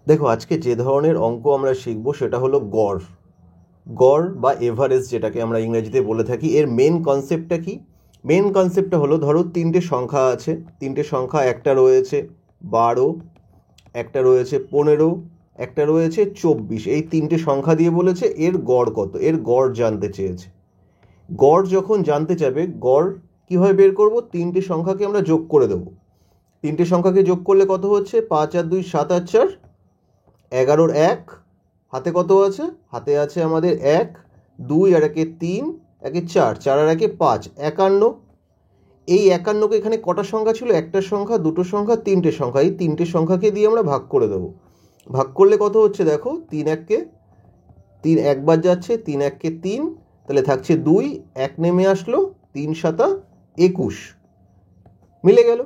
দেখো আজকে যে ধরনের অঙ্ক আমরা শিখবো সেটা হলো গড়। গড় বা এভারেজ যেটাকে আমরা ইংরেজিতে বলে থাকি। এর মেন কনসেপ্টটা কি? মেন কনসেপ্টটা হলো, ধরো তিনটে সংখ্যা আছে, তিনটে সংখ্যা, একটা রয়েছে 12, একটা রয়েছে 15, একটা রয়েছে 24। এই তিনটে সংখ্যা দিয়ে বলেছে এর গড় কত, এর গড় জানতে চেয়েছে। গড় যখন জানতে চাবে, গড় কীভাবে বের করব? তিনটে সংখ্যাকে আমরা যোগ করে দেবো। তিনটে সংখ্যাকে যোগ করলে কত হচ্ছে? 5 আর 2 7 আর 4 11, 1 হাতে কত আছে? হাতে আছে আমাদের 1, 2 আর 1 3, 1 4, 4 আর 1 5, 51। এই 51কে এখানে কটা সংখ্যা ছিল? একটা সংখ্যা, দুটো সংখ্যা, তিনটে সংখ্যা। এই তিনটে সংখ্যাকে দিয়ে আমরা ভাগ করে দেবো। ভাগ করলে কত হচ্ছে দেখো, 3 1কে 3 একবার যাচ্ছে, 3 1কে 3, তাহলে থাকছে 2, 1 নেমে আসলো, 3 7 21 মিলে গেল।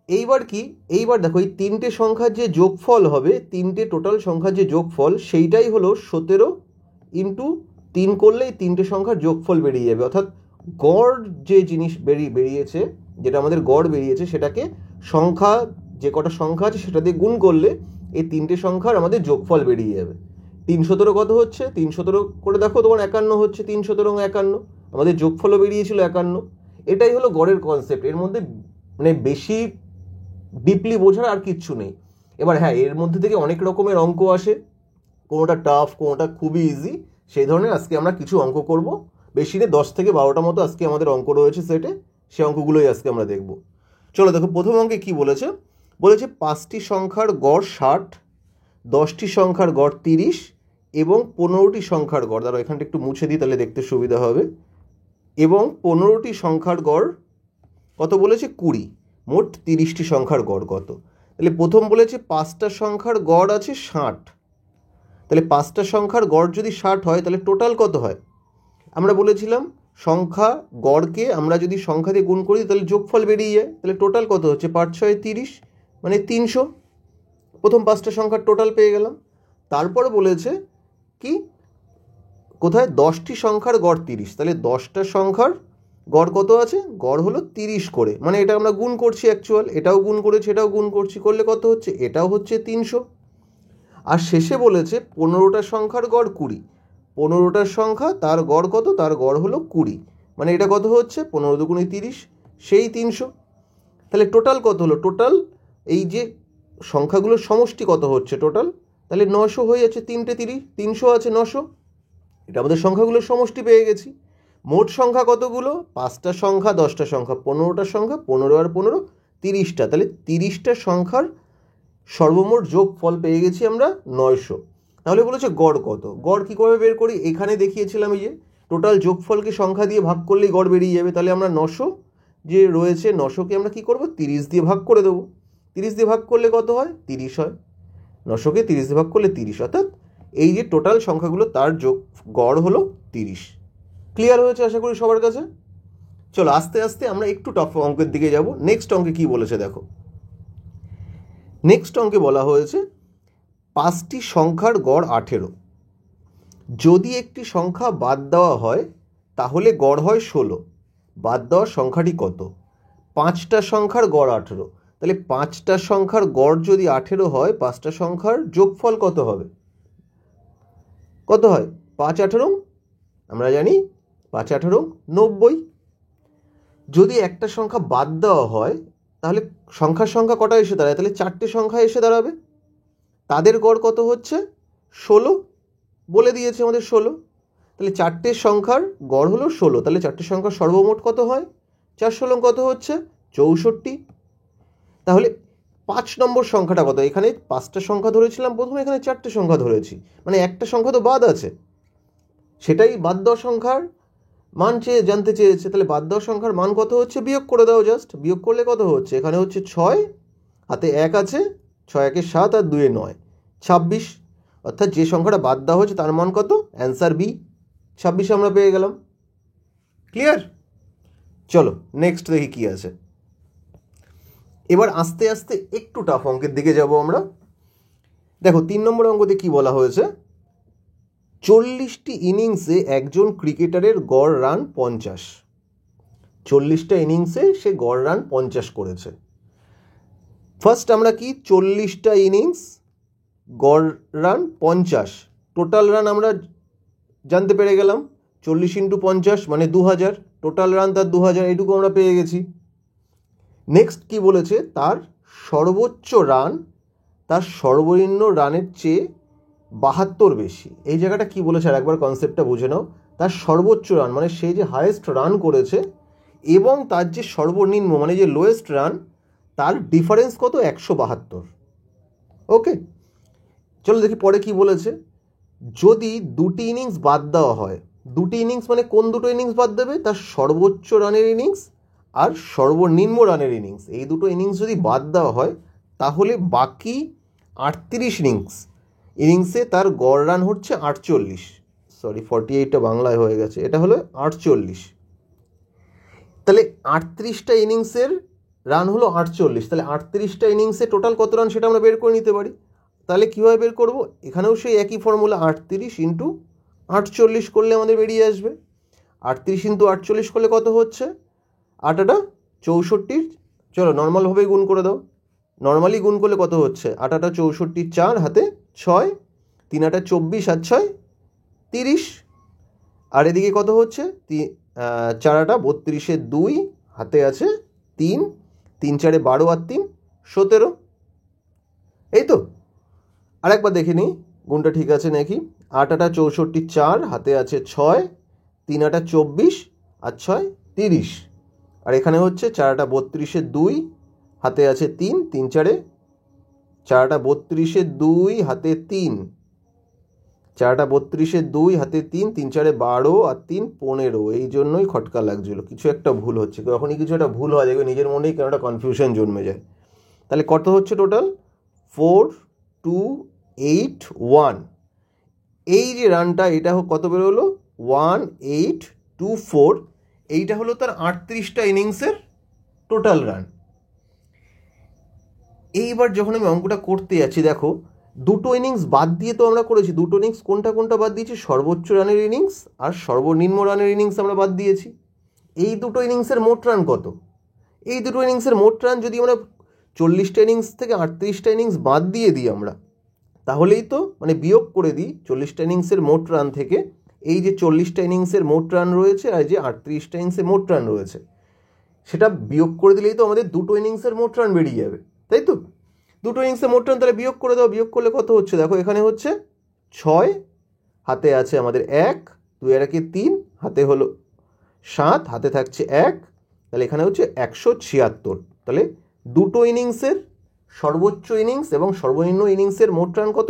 এইবার কি? এইবার দেখো এই তিনটে সংখ্যার যে যোগফল হবে, তিনটে টোটাল সংখ্যার যে যোগফল, সেইটাই হলো 17 ইন্টু 3 করলে এই তিনটে সংখ্যার যোগফল বেরিয়ে যাবে। অর্থাৎ গড় যে জিনিস বেরিয়েছে, যেটা আমাদের গড় বেরিয়েছে, সেটাকে সংখ্যা, যে কটা সংখ্যা আছে সেটা দিয়ে গুণ করলে এই তিনটে সংখ্যার আমাদের যোগফল বেরিয়ে যাবে। 317 কত হচ্ছে? 317 করে দেখো তোমার 51 হচ্ছে। 317 51, আমাদের যোগফলও বেরিয়েছিল 51। এটাই হলো গড়ের কনসেপ্ট। এর মধ্যে মানে বেশি ডিপলি বোঝার আর কিচ্ছু নেই। এবার হ্যাঁ, এর মধ্যে থেকে অনেক রকমের অঙ্ক আসে, কোনোটা টাফ, কোনোটা খুবই ইজি। সেই ধরনের আজকে আমরা কিছু অঙ্ক করব। বেশি নেই, 10 থেকে 12টা মতো আজকে আমাদের অঙ্ক রয়েছে সেটে। সেই অঙ্কগুলোই আজকে আমরা দেখব। চলো দেখো, প্রথম অঙ্কে কি বলেছে? বলেছে 5টি সংখ্যার গড় 60, 10টি সংখ্যার গড় 30 এবং 15টি সংখ্যার গড়, দাঁড়াও এখানটা একটু মুছে দিই তাহলে দেখতে সুবিধা হবে, এবং 15টি সংখ্যার গড় কত বলেছে? 20। মোট 30টি সংখ্যার গড় কত? তাহলে প্রথম বলেছে 5টা সংখ্যার গড় আছে 60। তাহলে 5টা সংখ্যার গড় যদি 60 হয়, তাহলে টোটাল কত হয়? আমরা বলেছিলাম সংখ্যা গড়কে আমরা যদি সংখ্যা দিয়ে গুণ করি তাহলে যোগফল বেরিয়ে যায়। তাহলে টোটাল কত হচ্ছে? 5 6 30, মানে 300। প্রথম 5টা সংখ্যার টোটাল পেয়ে গেলাম। তারপরে বলেছে কি, কোথায়? 10টি সংখ্যার গড় 30। তাহলে 10টা সংখ্যার গড় কত আছে? গড় হলো 30 করে, মানে এটা আমরা গুণ করছি অ্যাকচুয়াল, এটাও গুণ করেছি, এটাও গুণ করছি, করলে কত হচ্ছে? এটাও হচ্ছে 300। আর শেষে বলেছে 15টা সংখ্যার গড় 20। 15টার সংখ্যা, তার গড় কত? তার গড় হলো 20, মানে এটা কত হচ্ছে? 15 দুগুণে 30, সেই 300। তাহলে টোটাল কত হলো? টোটাল এই যে সংখ্যাগুলোর সমষ্টি কত হচ্ছে টোটাল? তাহলে 900 হয়ে যাচ্ছে। 3টে 30, 300 আছে 900। এটা আমাদের সংখ্যাগুলোর সমষ্টি পেয়ে গেছি। মোট সংখ্যা কতগুলো? 5টা সংখ্যা, 10টা সংখ্যা, 15টা সংখ্যা, 15 আর 15 30টা। তাহলে 30টা সংখ্যার সর্বমোট যোগফল পেয়ে গেছি আমরা 900। তাহলে বলেছে গড় কত? গড় কী করে বের করি? এখানে দেখিয়েছিলাম, এই যে টোটাল যোগফলকে সংখ্যা দিয়ে ভাগ করলেই গড় বেরিয়ে যাবে। তাহলে আমরা 900 যে রয়েছে, 900কে আমরা কী করব? 30 দিয়ে ভাগ করে দেবো। 30 দিয়ে ভাগ করলে কত হয়? 30 হয়। 900কে 30 দিয়ে ভাগ করলে 30, অর্থাৎ এই যে টোটাল সংখ্যাগুলো তার যোগ গড় হলো 30। ক্লিয়ার হয়েছে আশা করি সবার কাছে? চলো আস্তে আস্তে আমরা একটু টাফ অঙ্কের দিকে যাব। নেক্সট অঙ্কে কি বলেছে দেখো। নেক্সট অঙ্কে বলা হয়েছে 5টি সংখ্যার গড় 18। যদি একটি সংখ্যা বাদ দেওয়া হয় তাহলে গড় হয় 16। বাদ দেওয়ার সংখ্যাটি কত? 5টা সংখ্যার গড় 18। তাহলে 5টা সংখ্যার গড় যদি 18 হয়, 5টা সংখ্যার যোগফল কত হবে? কত হয়? 5 18, আমরা জানি 5 18 90। যদি একটা সংখ্যা বাদ দেওয়া হয় তাহলে সংখ্যা কটা এসে দাঁড়ায়? তাহলে 4টে সংখ্যা এসে দাঁড়াবে। তাদের গড় কত হচ্ছে? 16। বলে দিয়েছে আমাদের 16। তাহলে 4টে সংখ্যার গড় হলো 16। তাহলে 4টে সংখ্যার সর্বমোট কত হয়? 4 16 কত হচ্ছে? 64। তাহলে 5 নম্বর সংখ্যাটা কত? এখানে 5টা সংখ্যা ধরেছিলাম প্রথমে, এখানে 4টে সংখ্যা ধরেছি, মানে একটা সংখ্যা তো বাদ আছে, সেটাই বাদ দেওয়া সংখ্যার মান জানতে চেয়েছে। তাহলে বাদ দেওয়া সংখ্যার মান কত হচ্ছে? বিয়োগ করে দাও জাস্ট। বিয়োগ করলে কত হচ্ছে? এখানে হচ্ছে 6, হাতে 1 আছে, 6 1 7 আর 2 9, 26। অর্থাৎ যে সংখ্যাটা বাদ দেওয়া হচ্ছে তার মান কত? অ্যান্সার বি, 26 আমরা পেয়ে গেলাম। ক্লিয়ার? চলো নেক্সট দেখি কি আছে। এবার আস্তে আস্তে একটু টাফ অঙ্কের দিকে যাব আমরা। দেখো 3 নম্বর অঙ্কতে কি বলা হয়েছে? 40টি ইনিংসে একজন ক্রিকেটারের গড় রান 50। 40টা ইনিংসে সে গড় রান 50 করেছে। ফার্স্ট আমরা কি 40টা ইনিংস গড় রান 50, টোটাল রান আমরা জানতে পেরে গেলাম 40 ইন্টু 50 মানে 2000, টোটাল রান তার 2000, এইটুকু আমরা পেয়ে গেছি। নেক্সট কি বলেছে, তার সর্বোচ্চ রান তার সর্বনিম্ন রানের চেয়ে 72 বেশি। এই জায়গাটা কি বলেছে আর একবার কনসেপ্টটা বুঝে নাও। তার সর্বোচ্চ রান মানে সে যে হায়েস্ট রান করেছে এবং তার যে সর্বনিম্ন মানে যে লোয়েস্ট রান, তার ডিফারেন্স কত, 172। ওকে, চলো দেখি পরে কি বলেছে। যদি দুটি ইনিংস বাদ দেওয়া হয়, দুটি ইনিংস মানে কোন দুটো ইনিংস বাদ দেবে, তার সর্বোচ্চ রানের ইনিংস আর সর্বনিম্ন রানের ইনিংস, এই দুটো ইনিংস যদি বাদ দেওয়া হয় তাহলে বাকি 38 ইনিংসে তার গড় রান হচ্ছে 48, সরি 48টা বাংলায় হয়ে গেছে, এটা হলো 48। তাহলে 38টা ইনিংসের রান হলো 48, তাহলে 38টা ইনিংসে টোটাল কত রান সেটা আমরা বের করে নিতে পারি। তাহলে কীভাবে বের করব, এখানেও সেই একই ফর্মুলা 38 ইন্টু 48 করলে আমাদের বেরিয়ে আসবে। 38 ইন্টু 48 করলে কত হচ্ছে, 8 64, চলো নর্মালভাবেই গুণ করে দাও। নর্মালি গুণ করলে কত হচ্ছে, 8 64, 4 হাতে 6, 3 24 আর 6 30, আর এদিকে কত হচ্ছে 4 32, 2 হাতে আছে 3, 3 4 12 আর 3 17। এই তো আরেকবার দেখে নিই গুণটা ঠিক আছে নাকি। 8 64, 4 হাতে আছে 6, 3 24 আর 6 30, আর এখানে হচ্ছে 4 32, 2 হাতে আছে 3, 3 4 4 32, 2 হাতে 3, 4 32, 2 হাতে 3, 3 4 12 আর 3 15, এই জন্যই খটকা লাগছিল, কিছু একটা ভুল হচ্ছে। যখনই কিছু একটা ভুল হয় দেখবে নিজের মনেই কেন একটা কনফিউশন জন্মে যায়। তাহলে কত হচ্ছে টোটাল, 4 2 8 1, এই যে রানটা এটা কত বেরোলো 1824, এইটা হলো তার 38টা ইনিংসের টোটাল রান। এইবার যখন আমি অঙ্কটা করতে যাচ্ছি দেখো, দুটো ইনিংস বাদ দিয়ে তো আমরা করেছি, দুটো ইনিংস কোনটা কোনটা বাদ দিয়েছি, সর্বোচ্চ রানের ইনিংস আর সর্বনিম্ন রানের ইনিংস আমরা বাদ দিয়েছি। এই দুটো ইনিংসের মোট রান কত, এই দুটো ইনিংসের মোট রান যদি আমরা 40টা ইনিংস থেকে 38টা ইনিংস বাদ দিয়ে দিই আমরা, তাহলেই তো মানে বিয়োগ করে দিই 40টা ইনিংসের মোট রান থেকে, এই যে 40টা ইনিংসের মোট রান রয়েছে আর যে 38টা ইনিংসের মোট রান রয়েছে, সেটা বিয়োগ করে দিলেই তো আমাদের দুটো ইনিংসের মোট রান বেরিয়ে যাবে, তাই তো। দুটো ইনিংসের মোট রান তাহলে বিয়োগ করে দাও, বিয়োগ করলে কত হচ্ছে দেখো, এখানে হচ্ছে 6 হাতে আছে আমাদের 1, 2 আর 3 হাতে হলো 7, হাতে থাকছে 1, তাহলে এখানে হচ্ছে 176। তাহলে দুটো ইনিংসের সর্বোচ্চ ইনিংস এবং সর্বনিম্ন ইনিংসের মোট রান কত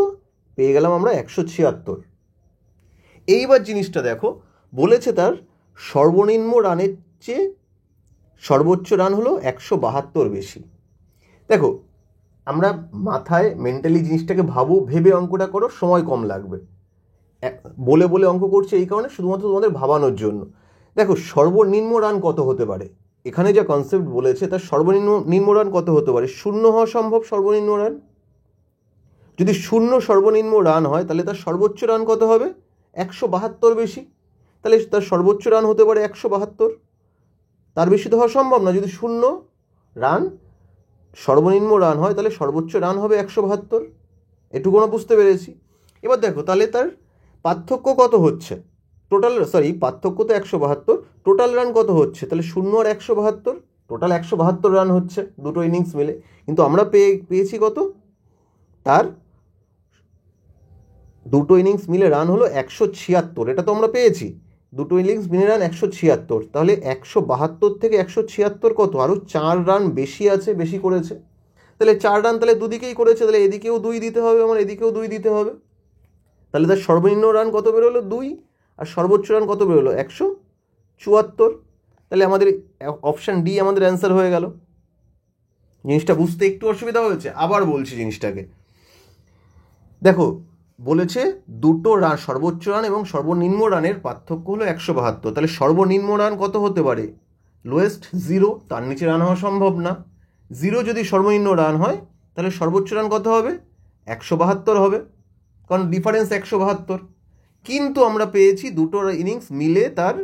পেয়ে গেলাম আমরা, 176। এইবার জিনিসটা দেখো, বলেছে তার সর্বনিম্ন রানের চেয়ে সর্বোচ্চ রান হলো 172 বেশি। দেখো আমরা মাথায় মেন্টালি জিনিসটাকে ভেবে অঙ্কটা করো, সময় কম লাগবে। বলে বলে অঙ্ক করছে এই কারণে, শুধুমাত্র তোমাদের ভাবানোর জন্য। দেখো সর্বনিম্ন রান কত হতে পারে, এখানে যা কনসেপ্ট বলেছে তার সর্বনিম্ন রান কত হতে পারে, 0 হওয়া সম্ভব সর্বনিম্ন রান। যদি 0 সর্বনিম্ন রান হয় তাহলে তার সর্বোচ্চ রান কত হবে, 172 বেশি, তাহলে তার সর্বোচ্চ রান হতে পারে 172, তার বেশি তো হওয়া সম্ভব না। যদি 0 রান সর্বনিম্ন রান হয় তাহলে সর্বোচ্চ রান হবে 172, এটুকু আমরা বুঝতে পেরেছি। এবার দেখো তাহলে তার পার্থক্য কত হচ্ছে, টোটাল পার্থক্য তো 172, টোটাল রান কত হচ্ছে, তাহলে 0 আর 172, টোটাল 172 রান হচ্ছে দুটো ইনিংস মিলে। কিন্তু আমরা পেয়েছি কত, তার দুটো ইনিংস মিলে রান হলো 176, এটা তো আমরা পেয়েছি, দুটো ইনিংস মিলে রান 176, তাহলে 172 থেকে 176 কত, আরও 4 রান বেশি আছে, বেশি করেছে। তাহলে 4 রান তাহলে দুদিকেই করেছে, তাহলে এদিকেও 2 দিতে হবে, আমার এদিকেও 2 দিতে হবে। তাহলে তার সর্বনিম্ন রান কত বেরোলো 2, আর সর্বোচ্চ রান কত বেরোলো 174। তাহলে আমাদের অপশান ডি আমাদের অ্যান্সার হয়ে গেল। জিনিসটা বুঝতে একটু অসুবিধা হয়েছে, আবার বলছি জিনিসটাকে দেখো, বলেছে দুটো রান সর্বোচ্চ রান এবং সর্বনিম্ন রানের পার্থক্য হলো 172, তাহলে সর্বনিম্ন রান কত হতে পারে, লোয়েস্ট 0, তার নিচে রান হওয়া সম্ভব না। 0 যদি সর্বনিম্ন রান হয় তাহলে সর্বোচ্চ রান কত হবে, 172 হবে, কারণ ডিফারেন্স 172। কিন্তু আমরা পেয়েছি দুটো ইনিংস মিলে তার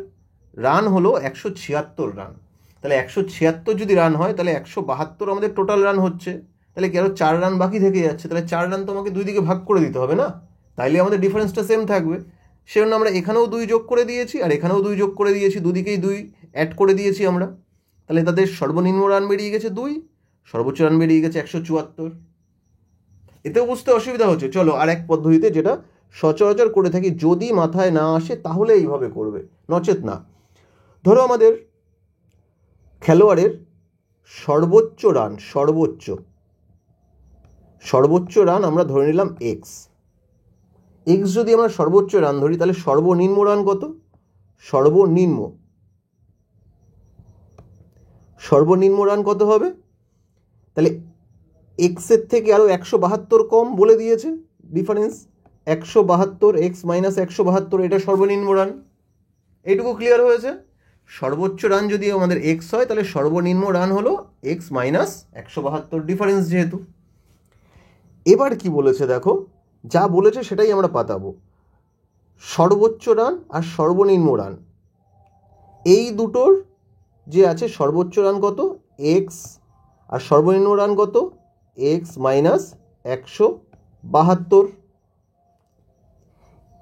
রান হলো 176 রান, তাহলে 176 যদি রান হয় তাহলে 172 আমাদের টোটাল রান হচ্ছে, তাহলে কি আরও 4 রান বাকি থেকে যাচ্ছে, তাহলে 4 রান তো আমাকে দুই দিকে ভাগ করে দিতে হবে না, তাইলে আমাদের ডিফারেন্সটা সেম থাকবে। সেজন্য আমরা এখানেও 2 যোগ করে দিয়েছি আর এখানেও 2 যোগ করে দিয়েছি, দুদিকেই 2 অ্যাড করে দিয়েছি আমরা। তাহলে তাদের সর্বনিম্ন রান বেরিয়ে গেছে 2, সর্বোচ্চ রান বেরিয়ে গেছে 174। এতেও বুঝতে অসুবিধা হচ্ছে। চলো আর এক পদ্ধতিতে, যেটা সচরাচর করে থাকি, যদি মাথায় না আসে তাহলে এইভাবে করবে, নচেত না। ধরো আমাদের খেলোয়াড়ের সর্বোচ্চ রান আমরা ধরে নিলাম এক্স যদি আমরা সর্বোচ্চ রান ধরি, তাহলে সর্বনিম্ন রান কত? সর্বনিম্ন রান কত হবে? তাহলে এক্সের থেকে আরও 172 কম বলে দিয়েছে ডিফারেন্স, 172, এক্স মাইনাস 172, এটা সর্বনিম্ন রান। এইটুকু ক্লিয়ার হয়েছে? সর্বোচ্চ রান যদি আমাদের এক্স হয়, তাহলে সর্বনিম্ন রান হলো এক্স মাইনাস 172, ডিফারেন্স যেহেতু। এবার কি বলেছে দেখো, যা বলেছে সেটাই আমরা পাতাবো। সর্বোচ্চ রান আর সর্বনিম্ন রান, এই দুটোর যে আছে, সর্বোচ্চ রান কত? এক্স, আর সর্বনিম্ন রান কত? X minus 172।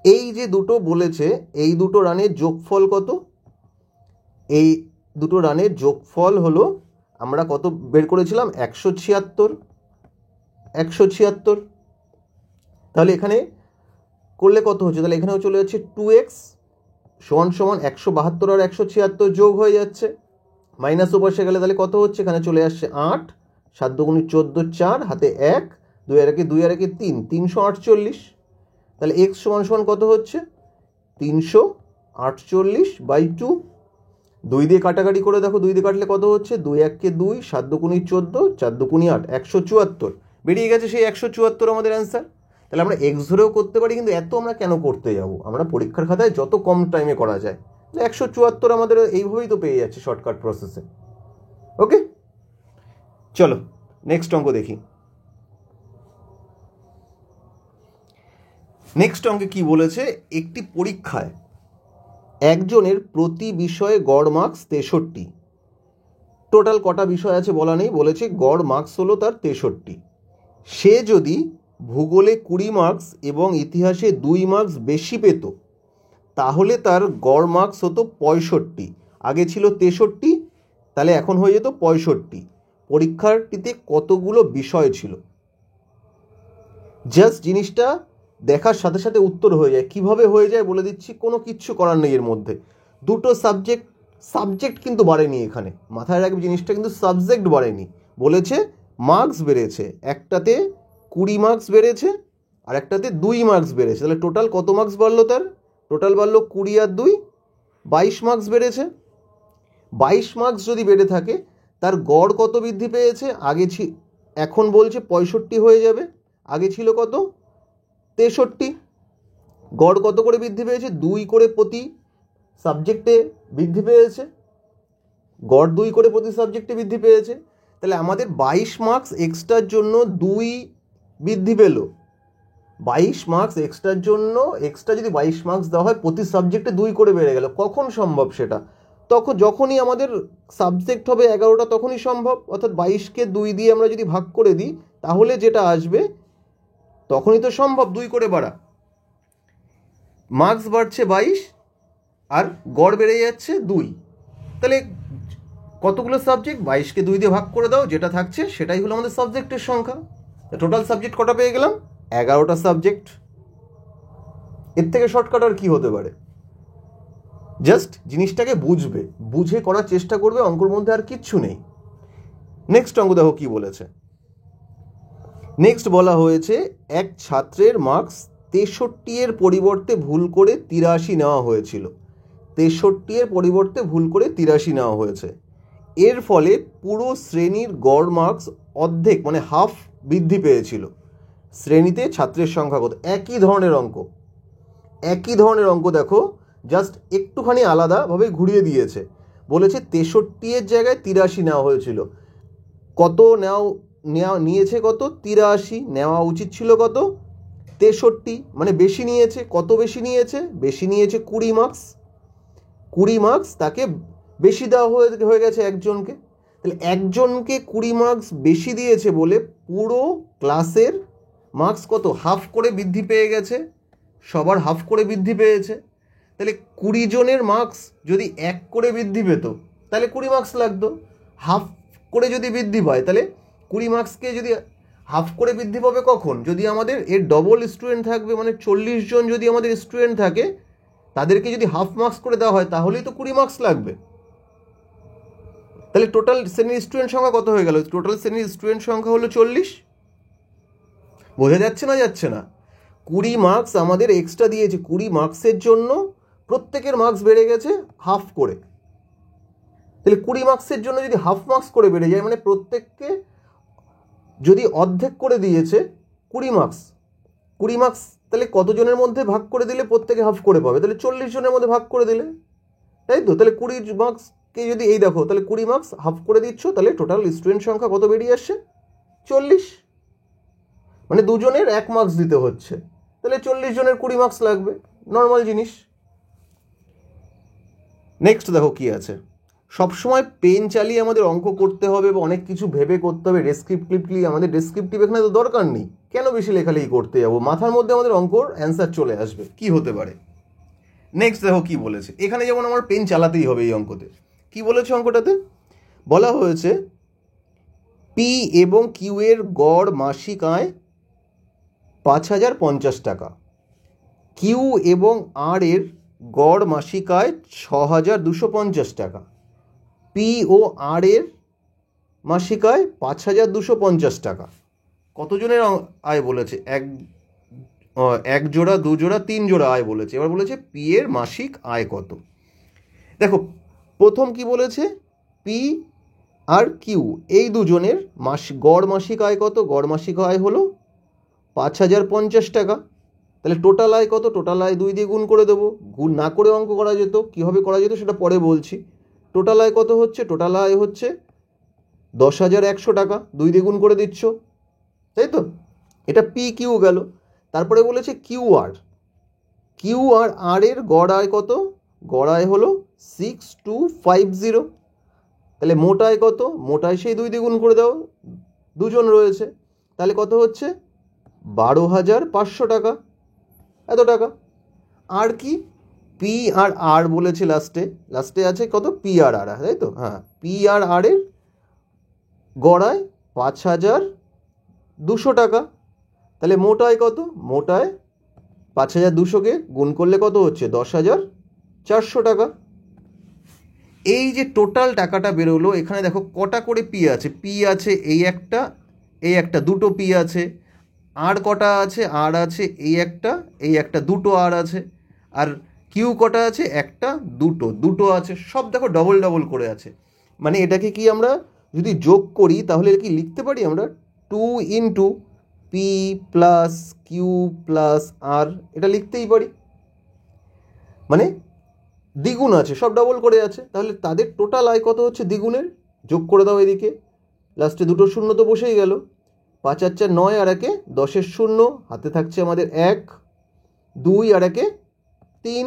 এই যে দুটো বলেছে, এই দুটো রানের যোগফল কত? এই দুটো রানের যোগফল হলো, আমরা কত বের করেছিলাম? 176। তাহলে এখানে করলে কত হচ্ছে? তাহলে এখানেও চলে যাচ্ছে 2x সমান 172 আর 176 যোগ হয়ে যাচ্ছে, মাইনাস ওপাশে গেলে তাহলে কত হচ্ছে? এখানে চলে আসছে 8, 7 দুগুণে 14, 4 হাতে 1, 2 আর 1 3, 348। তাহলে x সমান কত হচ্ছে? 348/2। 2 দিয়ে কাটাকাটি করে দেখো, 2 দিয়ে কাটলে কত হচ্ছে? 2 1 2, 7 দুগুণে 14, 4 দুগুণে 8, 174 বেরিয়ে গেছে। সেই 174 আমাদের অ্যান্সার। তাহলে আমরা এক্স ধরেও করতে পারি, কিন্তু এত আমরা কেন করতে যাব? আমরা পরীক্ষার খাতায় যত কম টাইমে করা যায়, 174 আমাদের এইভাবেই তো পেয়ে যাচ্ছে শর্টকাট প্রসেসে। ওকে, চলো নেক্সট অঙ্ক দেখি। নেক্সট অঙ্কে কি বলেছে? একটি পরীক্ষায় একজনের প্রতি বিষয়ে গড় মার্কস 63। টোটাল কটা বিষয় আছে বলা নেই, বলেছে গড় মার্কস হলো তার 63। সে যদি ভূগোলে 20 মার্কস এবং ইতিহাসে 2 মার্কস বেশি পেত, তাহলে তার গড় মার্কস হতো 65। আগে ছিল 63, তাহলে এখন হয়ে যেত 65। পরীক্ষাটিতে কতগুলো বিষয় ছিল? জাস্ট জিনিসটা দেখার সাথে সাথে উত্তর হয়ে যায়। কিভাবে হয়ে যায় বলে দিচ্ছি, কোনো কিচ্ছু করার নেই এর মধ্যে। দুটো সাবজেক্ট কিন্তু বাড়েনি এখানে, মাথায় রাখবে জিনিসটা, কিন্তু সাবজেক্ট বাড়েনি। বলেছে মার্কস বেড়েছে, একটাতে 20 মার্কস বেড়েছে আর একটাতে 2 মার্কস বেড়েছে। তাহলে টোটাল কত মার্কস বাড়লো? তার টোটাল বাড়লো 20 আর 2, 22 মার্কস বেড়েছে। 22 মার্কস যদি বেড়ে থাকে, তার গড় কত বৃদ্ধি পেয়েছে? এখন বলছে 65 হয়ে যাবে, আগে ছিল কত? 63। গড় কত করে বৃদ্ধি পেয়েছে? 2 করে প্রতি সাবজেক্টে বৃদ্ধি পেয়েছে, গড় 2 করে প্রতি সাবজেক্টে বৃদ্ধি পেয়েছে। তাহলে আমাদের 22 মার্কস এক্সট্রার জন্য 2 বৃদ্ধি পেল। 22 মার্কস এক্সট্রার জন্য, এক্সট্রা যদি 22 মার্কস দেওয়া হয়, প্রতি সাবজেক্টে 2 করে বেড়ে গেল। কখন সম্ভব সেটা? যখনই আমাদের সাবজেক্ট হবে 11টা, তখনই সম্ভব। অর্থাৎ 22কে 2 দিয়ে আমরা যদি ভাগ করে দিই, তাহলে যেটা আসবে তখনই তো সম্ভব 2 করে বাড়া। মার্কস বাড়ছে 22 আর গড় বেড়ে যাচ্ছে 2। তাহলে কতগুলো সাবজেক্ট? 22কে 2 দিয়ে ভাগ করে দাও, যেটা থাকছে সেটাই হলো আমাদের সাবজেক্টের সংখ্যা। টোটাল সাবজেক্ট কটা পেয়ে গেলাম? 11টা সাবজেক্ট। এর থেকে শর্টকাট আর কি হতে পারে? জাস্ট জিনিসটাকে বুঝে করার চেষ্টা করবে, অঙ্কের মধ্যে আর কিচ্ছু নেই। নেক্সট অঙ্ক দেখো কি বলেছে। নেক্সট বলা হয়েছে এক ছাত্রের মার্কস 63 এর পরিবর্তে ভুল করে 83 নেওয়া হয়েছিল। 63 এর পরিবর্তে ভুল করে 83 নেওয়া হয়েছে। এর ফলে পুরো শ্রেণীর গড় মার্কস অর্ধেক মানে হাফ বৃদ্ধি পেয়েছিল। শ্রেণীতে ছাত্রের সংখ্যা কত? একই ধরনের অঙ্ক দেখো, জাস্ট একটুখানি আলাদাভাবে ঘুরিয়ে দিয়েছে। বলেছে 63 এর জায়গায় 83 নেওয়া হয়েছিল। কত নিয়েছে? কত? 83। নেওয়া উচিত ছিল কত? 63, মানে বেশি নিয়েছে। কত বেশি নিয়েছে? বেশি নিয়েছে 20 মার্কস। 20 মার্কস তাকে বেশি দেওয়া হয়ে গেছে একজনকে। তাহলে একজনকে 20 মার্কস বেশি দিয়েছে বলে পুরো ক্লাসের মার্কস কত হাফ করে বৃদ্ধি পেয়ে গেছে, সবার হাফ করে বৃদ্ধি পেয়েছে। তাহলে 20 জনের মার্কস যদি 1 করে বৃদ্ধি পেত তাহলে 20 মার্কস লাগতো। হাফ করে যদি বৃদ্ধি পায় তাহলে 20 মার্কসকে যদি হাফ করে বৃদ্ধি পাবে কখন, যদি আমাদের এর ডবল স্টুডেন্ট থাকবে, মানে 40 জন যদি আমাদের স্টুডেন্ট থাকে তাদেরকে যদি হাফ মার্কস করে দেওয়া হয় তাহলেই তো 20 মার্কস লাগবে। তাহলে টোটাল শ্রেণীর স্টুডেন্ট সংখ্যা কত হয়ে গেল? টোটাল শ্রেণীর স্টুডেন্ট সংখ্যা হলো 40। বোঝা যাচ্ছে না? যাচ্ছে না? 20 মার্কস আমাদের এক্সট্রা দিয়েছে, 20 মার্কসের জন্য প্রত্যেকের মার্কস বেড়ে গেছে হাফ করে। তাহলে 20 মার্কসের জন্য যদি হাফ মার্কস করে বেড়ে যায়, মানে প্রত্যেককে যদি অর্ধেক করে দিয়েছে 20 মার্কস, 20 মার্কস তাহলে কতজনের মধ্যে ভাগ করে দিলে প্রত্যেকে হাফ করে পাবে? তাহলে 40 জনের মধ্যে ভাগ করে দিলে, তাই তো? তাহলে 20 মার্কসকে যদি এই দেখো, তাহলে 20 মার্কস হাফ করে দিচ্ছ, তাহলে টোটাল স্টুডেন্ট সংখ্যা কত বেরিয়ে আসছে? 40। মানে 2 জনের 1 মার্কস দিতে হচ্ছে, তাহলে 40 জনের 20 মার্কস লাগবে, নর্মাল জিনিস। নেক্সট দেখো কি আছে। সবসময় পেন চালিয়ে আমাদের অঙ্ক করতে হবে বা অনেক কিছু ভেবে করতে হবে ডেসক্রিপটিভলি। আমাদের ডেসক্রিপটিভ এখানে তো দরকার নেই, কেন বেশি লেখালেখি করতে যাবো? মাথার মধ্যে আমাদের অঙ্কর অ্যান্সার চলে আসবে, কি হতে পারে। নেক্সট দেখো কি বলেছে এখানে, যেমন আমার পেন চালাতেই হবে এই অঙ্কতে। কি বলেছে অঙ্কটাতে? বলা হয়েছে পি এবং কিউ এর গড় মাসিক আয় 5050 টাকা, কিউ এবং আর এর গড় মাসিক আয় 6250 টাকা, পি ও আর এর মাসিক আয় 5250 টাকা। কতজনের আয় বলেছে? এক জোড়া, 2 জোড়া, 3 জোড়া আয় বলেছে। এবার বলেছে পি এর মাসিক আয় কত। দেখো প্রথম কি বলেছে, পি আর কিউ এই দুজনের গড় মাসিক আয় কত? গড় মাসিক আয় হলো 5050 টাকা। তাহলে টোটাল আয় কত? টোটাল আয় 2 দিয়ে গুণ করে দেবো। গুণ না করে অঙ্ক করা যেত, কীভাবে করা যেত সেটা পরে বলছি। টোটাল আয় কত হচ্ছে? টোটাল আয় হচ্ছে 10,100 টাকা, 2 দিয়ে গুণ করে দিচ্ছ, তাই তো? এটা পি কিউ গেল। তারপরে বলেছে কিউ আর, কিউ আর আর এর গড় আয় কত? গড় আয় হলো 6250। তাহলে মোট আয় কত? মোট আয় সেই 2 দিয়ে গুণ করে দাও, 2 জন রয়েছে, তাহলে কত হচ্ছে? 12,500 টাকা, এত টাকা। আর কি? পি আর আর বলেছে লাস্টে আছে কত? পি আর আর, তাই তো? হ্যাঁ, পি আর আর এর গড় আয় 5200 টাকা। তাহলে মোট আয় কত? মোট আয় 5200কে গুণ করলে কত হচ্ছে? 10,400 টাকা। এই যে টোটাল টাকাটা বেরোলো, এখানে দেখো কটা করে পি আছে। পি আছে এই একটা, দুটো পি আছে। আর কটা আছে? আর আছে এই একটা, দুটো আর আছে। আর কিউ কটা আছে? একটা, দুটো আছে। সব দেখো ডবল ডবল করে আছে। মানে এটাকে কি আমরা যদি যোগ করি তাহলে কি লিখতে পারি আমরা? 2 into P plus Q plus R, এটা লিখতেই পারি। মানে দ্বিগুণ আছে, সব ডবল করে আছে। তাহলে তাদের টোটাল আয় কত হচ্ছে? দ্বিগুণের। যোগ করে দাও এদিকে, লাস্টে 2 শূন্য তো বসেই গেল। 5 আর 4 9, আর 1 10 শূন্য, হাতে থাকছে আমাদের 1, 2 আর 1 3,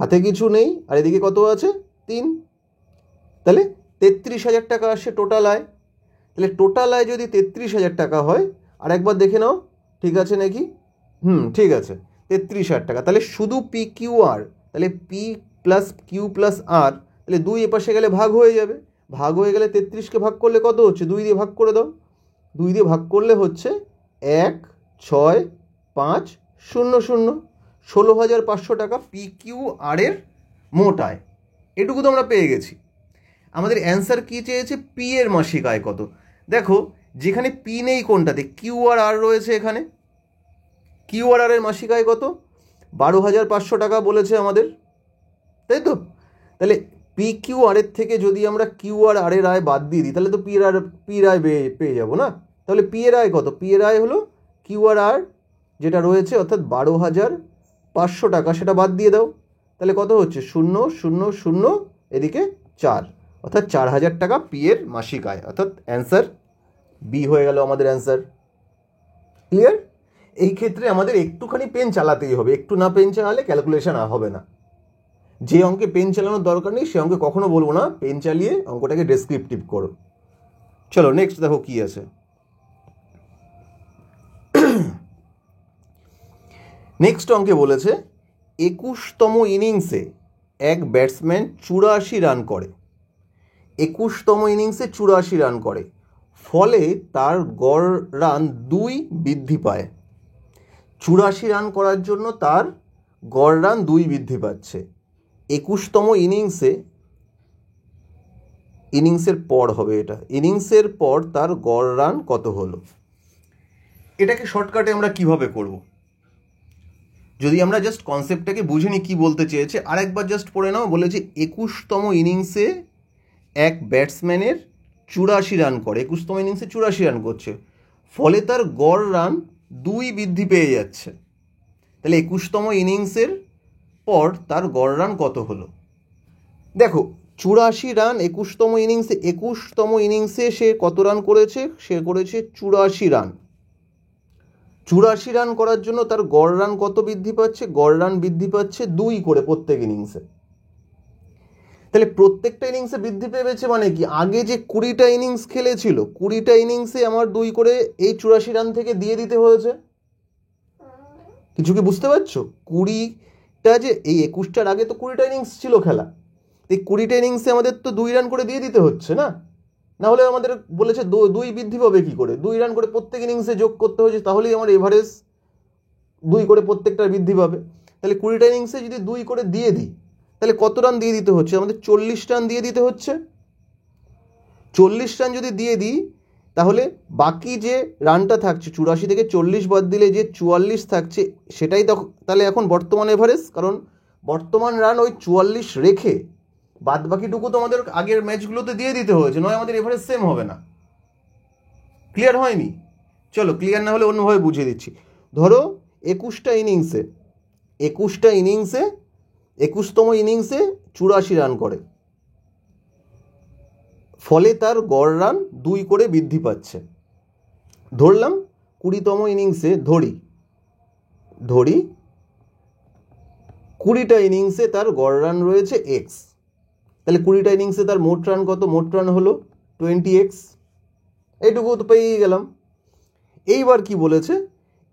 হাতে কিছু নেই, আর এদিকে কত আছে? 3। তাহলে 33,000 টাকা আসে টোটাল আয়। তাহলে টোটাল আয় যদি 33,000 টাকা হয়, আর একবার দেখে নাও ঠিক আছে নাকি? ঠিক আছে, 33,000 টাকা। তাহলে শুধু পি কিউ আর, তাহলে পি প্লাস কিউ প্লাস আর, তাহলে 2 এপাশে গেলে ভাগ হয়ে যাবে। ভাগ হয়ে গেলে 33কে ভাগ করলে কত হচ্ছে? 2 দিয়ে ভাগ করে দাও। 2 দিয়ে ভাগ করলে হচ্ছে 1 6 5 0 0, 16,500 টাকা পি কিউ আর এর মোট আয়। এটুকু তো আমরা পেয়ে গেছি। আমাদের অ্যান্সার কী চেয়েছে? পি এর মাসিক আয় কত। দেখো যেখানে পি নেই কোনটাতে, কিউ আর আর রয়েছে এখানে। কিউ আর আর এর মাসিক আয় কত? 12,500 টাকা বলেছে আমাদের, তাই তো? তাহলে পি কিউ আর এর থেকে যদি আমরা কিউ আর আর এর আয় বাদ দিয়ে দিই তাহলে তো পির আয় পেয়ে যাবো না? তাহলে পি এর আয় কত? পি এর আয় হলো কিউ আর আর যেটা রয়েছে অর্থাৎ 12,500 টাকা, সেটা বাদ দিয়ে দাও। তাহলে কত হচ্ছে? 0 0 0, এদিকে 4, অর্থাৎ 4,000 টাকা পি এর মাসিক আয়। অর্থাৎ অ্যান্সার বি হয়ে গেল আমাদের অ্যান্সার। ক্লিয়ার? এই ক্ষেত্রে আমাদের একটুখানি পেন চালাতেই হবে, একটু না পেন চালালে ক্যালকুলেশন হবে না। যে অঙ্কে পেন চালানোর দরকার নেই সে অঙ্কে কখনো বলবো না পেন চালিয়ে অঙ্কটাকে ডেসক্রিপটিভ করো। চলো নেক্সট দেখো কি আছে। নেক্সট অঙ্কে বলেছে 21তম ইনিংসে এক ব্যাটসম্যান 84 রান করে, 21তম ইনিংসে 84 রান করে, ফলে তার গড় রান 2 বৃদ্ধি পায়। 84 রান করার জন্য তার গড় রান 2 বৃদ্ধি পাচ্ছে। 21তম ইনিংসের পর হবে এটা, ইনিংসের পর তার গড় রান কত হলো। এটাকে শর্টকাটে আমরা কিভাবে করব, যদি আমরা জাস্ট কনসেপ্টটাকে বুঝে নিই কী বলতে চেয়েছে, আরেকবার জাস্ট পড়ে নাও। বলেছে 21তম ইনিংসে এক ব্যাটসম্যানের 84 রান করে, 21তম ইনিংসে 84 রান করছে, ফলে তার গড় রান 2 বৃদ্ধি পেয়ে যাচ্ছে। তাহলে 21তম ইনিংসের পর তার গড় রান কত হলো। দেখো 84 রান 21তম ইনিংসে সে কত রান করেছে, সে করেছে 84 রান। 84 রান করার জন্য তার গড় রান কত বৃদ্ধি পাচ্ছে, গড় রান বৃদ্ধি পাচ্ছে 2 করে প্রত্যেক ইনিংসে। তাহলে প্রত্যেকটা ইনিংসে বৃদ্ধি পেয়েছে মানে কি, আগে যে 20টা ইনিংস খেলেছিল 20টা ইনিংসে আমার 2 করে এই 84 রান থেকে দিয়ে দিতে হয়েছে। কিছু কি বুঝতে পারছো? 20টা যে এই 21টার আগে তো 20টা ইনিংস ছিল খেলা, এই 20টা ইনিংসে আমাদের তো 2 রান করে দিয়ে দিতে হচ্ছে না, না হলে আমাদের বলেছে 2 বৃদ্ধি পাবে কী করে, 2 রান করে প্রত্যেক ইনিংসে যোগ করতে হয়েছে, তাহলেই আমার এভারেজ 2 করে প্রত্যেকটা বৃদ্ধি পাবে। তাহলে 20টা ইনিংসে যদি 2 করে দিয়ে দিই তাহলে কত রান দিয়ে দিতে হচ্ছে, আমাদের 40 রান দিয়ে দিতে হচ্ছে। 40 রান যদি দিয়ে দিই তাহলে বাকি যে রানটা থাকছে 84 থেকে 40 বাদ দিলে যে 44 থাকছে সেটাই তাহলে এখন বর্তমান এভারেজ, কারণ বর্তমান রান ওই 44 রেখে বাদ বাকিটুকু তো আমাদের আগের ম্যাচগুলোতে দিয়ে দিতে হয়েছে, নয় আমাদের এভারেজ সেম হবে না। ক্লিয়ার হয়নি? চলো ক্লিয়ার না হলে অন্যভাবে বুঝিয়ে দিচ্ছি। ধরো 21তম ইনিংসে 84 রান করে, ফলে তার গড় রান 2 করে বৃদ্ধি পাচ্ছে। ধরলাম 20তম ইনিংসে ধরি 20টা ইনিংসে তার গড় রান রয়েছে এক্স, তাহলে 20টা ইনিংসে তার মোট রান কত, মোট রান হলো 20x, এইটুকু তো পেয়ে গেলাম। এইবার কি বলেছে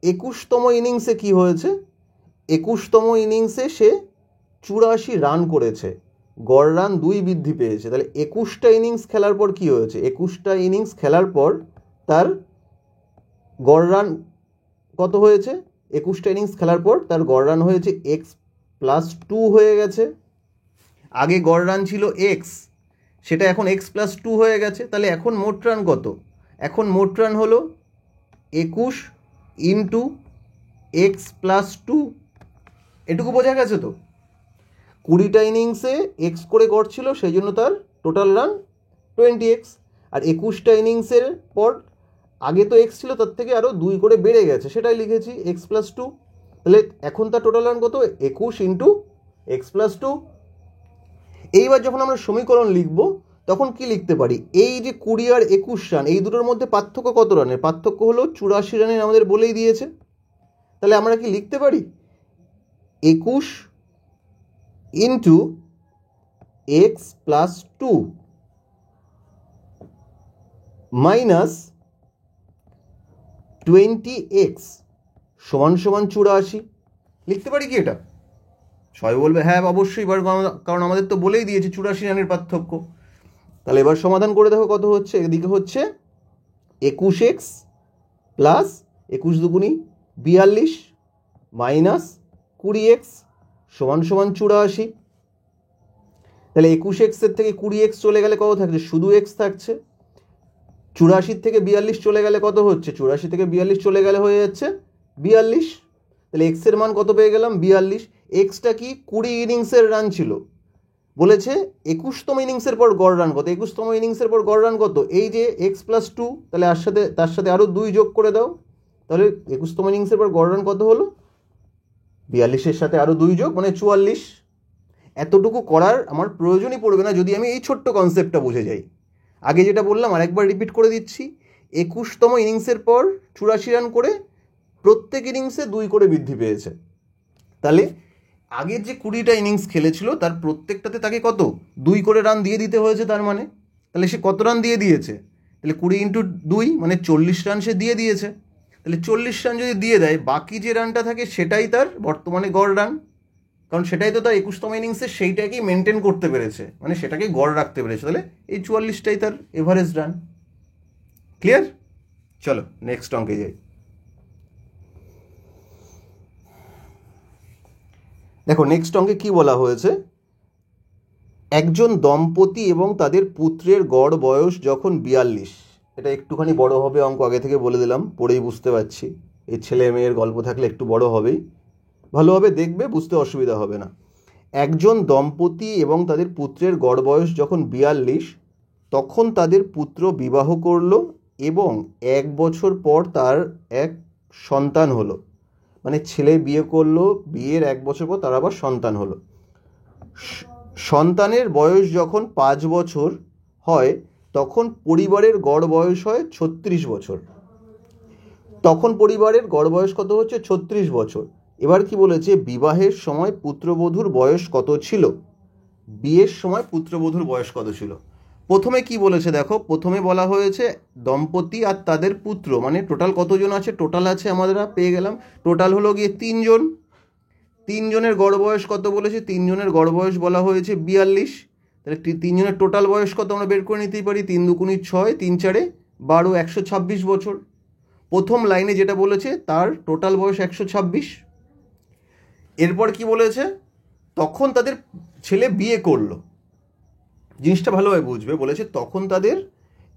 21তম ইনিংসে কি হয়েছে, 21তম ইনিংসে সে 84 রান করেছে, গড় রান 2 বৃদ্ধি পেয়েছে। তাহলে 21টা ইনিংস খেলার পর কি হয়েছে, 21টা ইনিংস খেলার পর তার গড় রান কত হয়েছে, 21টা ইনিংস খেলার পর তার গড় রান হয়েছে x+2 হয়ে গেছে। আগে গড় রান ছিল x, সেটা এখন x+2 হয়ে গেছে। তাহলে এখন মোট রান কত, এখন মোট রান হলো 21 ইন্টু x+2, এটুকু বোঝা গেছে তো। 20টা ইনিংসে এক্স করে গড় ছিল, সেই জন্য তার টোটাল রান 20x, আর 21টা ইনিংসের পর আগে তো এক্স ছিল, তার থেকে আরও 2 করে বেড়ে গেছে, সেটাই লিখেছি x+2। তাহলে এখন তার টোটাল রান কত, 21 ইন্টু x+2। এইবার যখন আমরা সমীকরণ লিখব তখন কি লিখতে পারি, এই যে 20 আর 21 রান এই দুটোর মধ্যে পার্থক্য কত রানের, পার্থক্য হলো 84 রানের, আমাদের বলেই দিয়েছে। তাহলে আমরা কি লিখতে পারি 21 ইন্টু x+2 মাইনাস 20x সমান 84। লিখতে পারি কি এটা? সবাই বলবে হ্যাঁ অবশ্যই, কারণ আমাদের তো বলেই দিয়েছে 84 রানের পার্থক্য। তাহলে এবার সমাধান করে দেখো কত হচ্ছে, এদিকে হচ্ছে 21x প্লাস 21 দুগুণি 42 মাইনাস 20x সমান 84। তাহলে 21x থেকে 20x চলে গেলে কত থাকছে, শুধু x থাকছে। 84 থেকে 42 চলে গেলে কত হচ্ছে, 84 থেকে 42 চলে গেলে হয়ে যাচ্ছে 42। তাহলে x এর মান কত পেয়ে গেলাম, 42। এক্সটা কি 20 ইনিংসের রান ছিল, বলেছে 21তম ইনিংসের পর গড় রান কত, 21তম ইনিংসের পর গড় রান কত, এই যে x+2, তাহলে তার সাথে আরও 2 যোগ করে দাও, তাহলে 21তম ইনিংসের পর গড় রান কত হলো, 42-এর সাথে আরও 2 যোগ মানে 44। এতটুকু করার আমার প্রয়োজনই পড়বে না যদি আমি এই ছোট্ট কনসেপ্টটা বুঝে যাই। আগে যেটা বললাম আরেকবার রিপিট করে দিচ্ছি, 21তম ইনিংসের পর 84 রান করে প্রত্যেক ইনিংসে 2 করে বৃদ্ধি পেয়েছে। তাহলে আগের যে 20টা ইনিংস খেলেছিল তার প্রত্যেকটাতে তাকে কত 2 করে রান দিয়ে দিতে হয়েছে, তার মানে তাহলে সে কত রান দিয়ে দিয়েছে, তাহলে 20 × 2 মানে 40 রান সে দিয়ে দিয়েছে। তাহলে 40 রান যদি দিয়ে দেয়, বাকি যে রানটা থাকে সেটাই তার বর্তমানে গড় রান, কারণ সেটাই তো তার 21তম ইনিংসে সেইটাকেই মেনটেন করতে পেরেছে, মানে সেটাকে গড় রাখতে পেরেছে। তাহলে এই 44টাই তার এভারেজ রান। ক্লিয়ার? চলো নেক্সট অঙ্কে যাই। দেখো নেক্সট অঙ্কে কি বলা হয়েছে, একজন দম্পতি এবং তাদের পুত্রের গড় বয়স যখন 42, এটা একটুখানি বড় হবে অঙ্ক, আগে থেকে বলে দিলাম, পড়েই বুঝতে পারছি। এই ছেলে মেয়ের গল্প থাকলে একটু বড় হবেই, ভালোভাবে দেখবে, বুঝতে অসুবিধা হবে না। একজন দম্পতি এবং তাদের পুত্রের গড় বয়স যখন 42, তখন তাদের পুত্র বিবাহ করলো এবং 1 বছর পর তার এক সন্তান হলো। মানে ছেলে বিয়ে করলো, বিয়ের 1 বছর পর তার আবার সন্তান হলো। সন্তানের বয়স যখন 5 বছর হয়, তখন পরিবারের গড় বয়স হয় 36 বছর। তখন পরিবারের গড় বয়স কত হচ্ছে? 36 বছর। এবার কি বলেছে, বিবাহের সময় পুত্রবধূর বয়স কত ছিল? বিয়ের সময় পুত্রবধূর বয়স কত ছিল? প্রথমে কি বলেছে দেখো, প্রথমে বলা হয়েছে দম্পতি আর তাদের পুত্র, মানে টোটাল কতজন আছে? টোটাল আছে আমরা পেয়ে গেলাম, টোটাল হলো গিয়ে 3 জন। 3 জনের গড় বয়স কত বলেছে? 3 জনের গড় বয়স বলা হয়েছে 42। তাহলে 3 জনের টোটাল বয়স কত আমরা বের করে নিতেই পারি, 3 দুগুণী 6, 3 4 12, 126 বছর। প্রথম লাইনে যেটা বলেছে তার টোটাল বয়স 126। এরপর কি বলেছে, তখন তাদের ছেলে বিয়ে করলো। জিনিসটা ভালোভাবে বুঝবে, বলেছে তখন তাদের,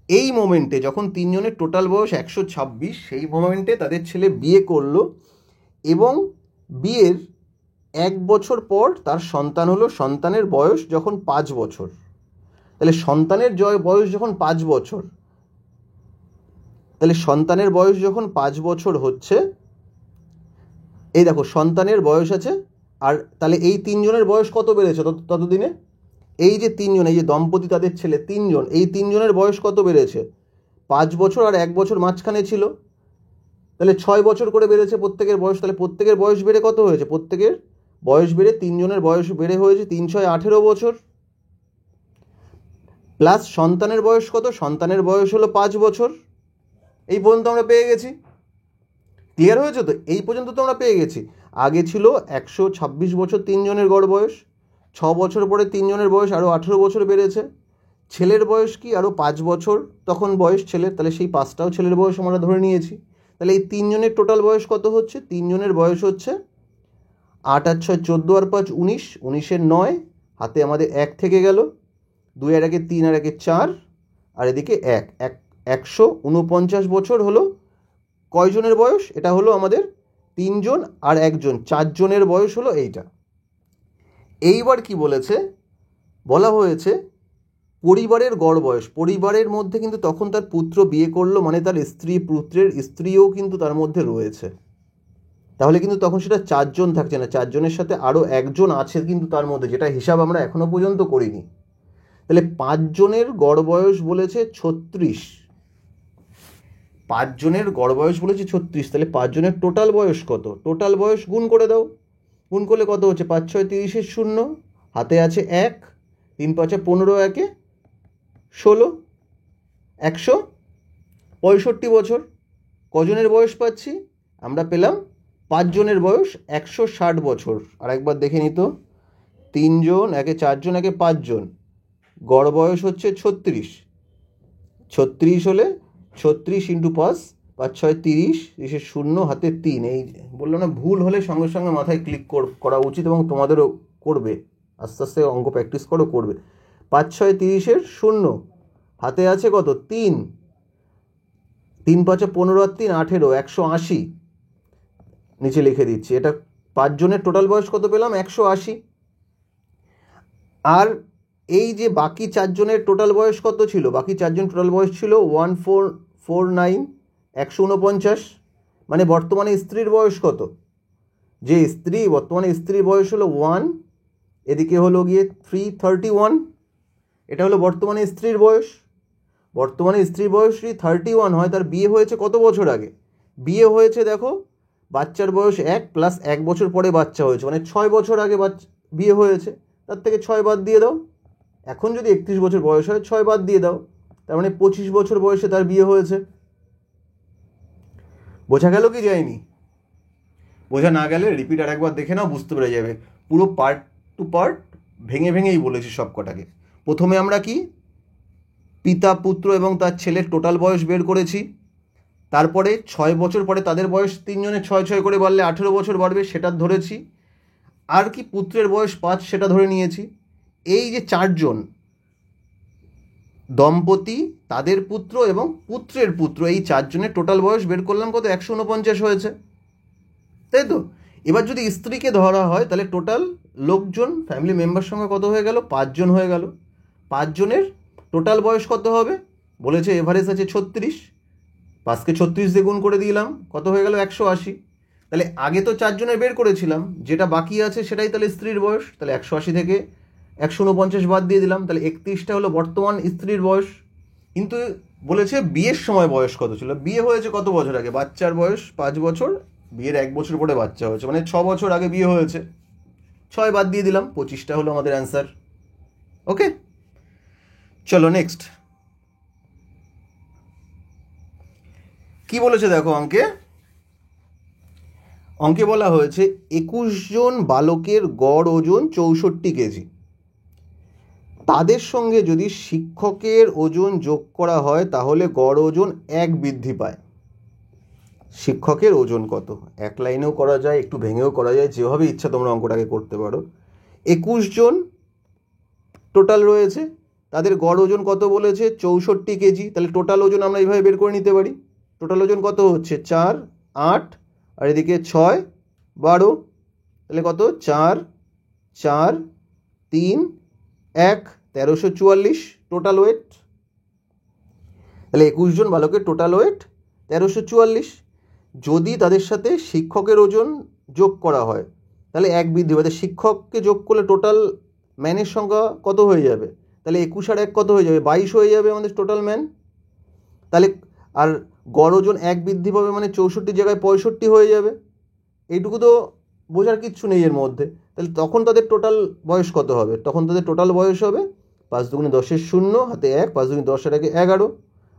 এই মোমেন্টে যখন 3 জনের টোটাল বয়স 126, সেই মোমেন্টে তাদের ছেলে বিয়ে করলো এবং বিয়ের 1 বছর পর তার সন্তান হলো। সন্তানের বয়স যখন 5 বছর, তাহলে সন্তানের বয়স যখন 5 বছর, তাহলে সন্তানের বয়স যখন 5 বছর হচ্ছে, এই দেখো সন্তানের বয়স আছে, আর তাহলে এই 3 জনের বয়স কত বেড়েছে ততদিনে? এই যে 3 জন, এই যে দম্পতি তাদের ছেলে 3 জন, এই 3 জনের বয়স কত বেড়েছে? 5 বছর আর 1 বছর মাঝখানে ছিল, তাহলে 6 বছর করে বেড়েছে প্রত্যেকের বয়স। তাহলে প্রত্যেকের বয়স বেড়ে কত হয়েছে? প্রত্যেকের বয়স বেড়ে 3 জনের বয়স বেড়ে হয়েছে 3 6 18 বছর। প্লাস সন্তানের বয়স কত? সন্তানের বয়স হলো 5 বছর। এই পর্যন্ত আমরা পেয়ে গেছি। ক্লিয়ার হয়েছে তো? এই পর্যন্ত তো আমরা পেয়ে গেছি। আগে ছিল 126 বছর 3 জনের গড় বয়স, 6 বছর পরে 3 জনের বয়স আরও 18 বছর বেড়েছে। ছেলের বয়স কি? আরও 5 বছর তখন বয়স ছেলের, তাহলে সেই 5টাও ছেলের বয়স আমরা ধরে নিয়েছি। তাহলে এই 3 জনের টোটাল বয়স কত হচ্ছে? 3 জনের বয়স হচ্ছে 8 আর 6 14 আর 5 19, 19-এর 9, হাতে আমাদের 1 থেকে গেল, 2 আর 1 3 আর 1 4, আর এদিকে 1 149 বছর হলো। কয়জনের বয়স? এটা হলো আমাদের 3 জন আর 1 জন, 4 জনের বয়স হলো এইটা। এইবার কি বলেছে, বলা হয়েছে পরিবারের গড় বয়স। পরিবারের মধ্যে কিন্তু তখন তার পুত্র বিয়ে করলো, মানে তার স্ত্রী, পুত্রের স্ত্রীও কিন্তু তার মধ্যে রয়েছে। তাহলে কিন্তু তখন সেটা 4 জন থাকছে না, 4 জনের সাথে আরও 1 জন আছে কিন্তু তার মধ্যে, যেটা হিসাব আমরা এখনো পর্যন্ত করিনি। তাহলে 5 জনের গড় বয়স বলেছে 36। 5 জনের গড় বয়স বলেছে 36, তাহলে 5 জনের টোটাল বয়স কত? টোটাল বয়স গুণ করে দাও, গুণ করলে কত হচ্ছে? 5 6 30-এর 0, হাতে আছে 1, 3 5 15, 1 16, 165 বছর। কজনের বয়স পাচ্ছি আমরা? পেলাম 5 জনের বয়স 160 বছর। আর একবার দেখে নিত, 3 জন, 4 জন, 5 জন, গড় বয়স হচ্ছে 36। 36 হলে 36 × 5, 5 6 30, 30-এর 0, হাতে 3। এই বললো না, ভুল হলে সঙ্গে সঙ্গে মাথায় ক্লিক করা উচিত, এবং তোমাদেরও করবে, আস্তে আস্তে অঙ্ক প্র্যাকটিস করবে। 5 6 30-এর 0, হাতে আছে কত? 3, 3 5 15 আর 3 18, 180 নিচে লিখে দিচ্ছি। এটা 5 জনের টোটাল বয়স কত পেলাম? 180। আর এই যে বাকি 4 জনের টোটাল বয়স কত ছিল? বাকি 4 জন টোটাল বয়স ছিল 1449, 149। মানে বর্তমানে স্ত্রীর বয়স কত? যে স্ত্রী, বর্তমানে স্ত্রীর বয়স হলো 1, এদিকে হলো গিয়ে 331। এটা হলো বর্তমানে স্ত্রীর বয়স। বর্তমানে স্ত্রীর বয়স যদি 31 হয়, তার বিয়ে হয়েছে কত বছর আগে? বিয়ে হয়েছে দেখো, বাচ্চার বয়স 1 প্লাস 1 বছর পরে বাচ্চা হয়েছে, মানে 6 বছর আগে বিয়ে হয়েছে। তার থেকে 6 বাদ দিয়ে দাও। এখন যদি 31 বছর বয়স হয়, 6 বাদ দিয়ে দাও, তার মানে 25 বছর বয়সে তার বিয়ে হয়েছে। বোঝা গেল কি যায়নি? বোঝা না গেলে রিপিট আর একবার দেখে নাও, বুঝতে পেরে যাবে। পুরো পার্ট টু পার্ট ভেঙে ভেঙেই বলেছি সব কটাকে। প্রথমে আমরা কি পিতা, পুত্র এবং তার ছেলের টোটাল বয়স বের করেছি। তারপরে 6 বছর পরে তাদের বয়স তিনজনের 6 করে বাড়লে 18 বছর বাড়বে, সেটা ধরেছি। আর কি পুত্রের বয়স 5, সেটা ধরে নিয়েছি। এই যে 4 জন দম্পতি, তাদের পুত্র এবং পুত্রের পুত্র, এই 4 জনের টোটাল বয়স বের করলাম কত? 149 হয়েছে, তাই তো? এবার যদি স্ত্রীকে ধরা হয় তাহলে টোটাল লোকজন, ফ্যামিলি মেম্বার সঙ্গে কত হয়ে গেল? 5 জন হয়ে গেল। 5 জনের টোটাল বয়স কত হবে? বলেছে এভারেজ আছে 36, 5কে 36 দিয়ে গুণ করে দিলাম, কত হয়ে গেল? 180। তাহলে আগে তো 4 জনের বের করেছিলাম, যেটা বাকি আছে সেটাই তাহলে স্ত্রীর বয়স। তাহলে 180 থেকে 149 বাদ দিয়ে দিলাম, তাহলে 31টা হলো বর্তমান স্ত্রীর বয়স। কিন্তু বলেছে বিয়ের সময় বয়স কত ছিল। বিয়ে হয়েছে কত বছর আগে? বাচ্চার বয়স 5 বছর, বিয়ের 1 বছর পরে বাচ্চা হয়েছে, মানে 6 বছর আগে বিয়ে হয়েছে। 6 বাদ দিয়ে দিলাম, 25টা হলো আমাদের অ্যান্সার। ওকে, চলো নেক্সট কি বলেছে দেখো অঙ্কে। অঙ্কে বলা হয়েছে 21 জন বালকের গড় ওজন 64 কেজি। তাদের সঙ্গে যদি শিক্ষকের ওজন যোগ করা হয় তাহলে গড় ওজন 1 বৃদ্ধি পায়। শিক্ষকের ওজন কত? এক লাইনেও করা যায়, একটু ভেঙেও করা যায়, যেভাবে ইচ্ছা তোমরা অঙ্কটাকে করতে পারো। 21 জন টোটাল রয়েছে, তাদের গড় ওজন কত বলেছে? 64 কেজি। তাহলে টোটাল ওজন আমরা এইভাবে বের করে নিতে পারি। টোটাল ওজন কত হচ্ছে? 4, 8 আর এদিকে 6, 12। তাহলে কত? 4, 4, 3, 1, 1344 টোটাল ওয়েট। তাহলে 21 জন বালকের টোটাল ওয়েট 1344। যদি তাদের সাথে শিক্ষকের ওজন যোগ করা হয় তাহলে 1 বৃদ্ধি পাবে। শিক্ষককে যোগ করলে টোটাল ম্যানের সংখ্যা কত হয়ে যাবে? তাহলে 21 আর 1 কত হয়ে যাবে? 22 হয়ে যাবে আমাদের টোটাল ম্যান। তাহলে আর গড় ওজন 1 বৃদ্ধি পাবে মানে 64 জায়গায় 65 হয়ে যাবে। এইটুকু তো বোঝার কিচ্ছু নেই এর মধ্যে। তাহলে তখন তাদের টোটাল বয়স কত হবে? তখন তাদের টোটাল বয়স হবে 5 দুগুণে 10 0 হাতে 1, 5 দুগুণে 10 1 11,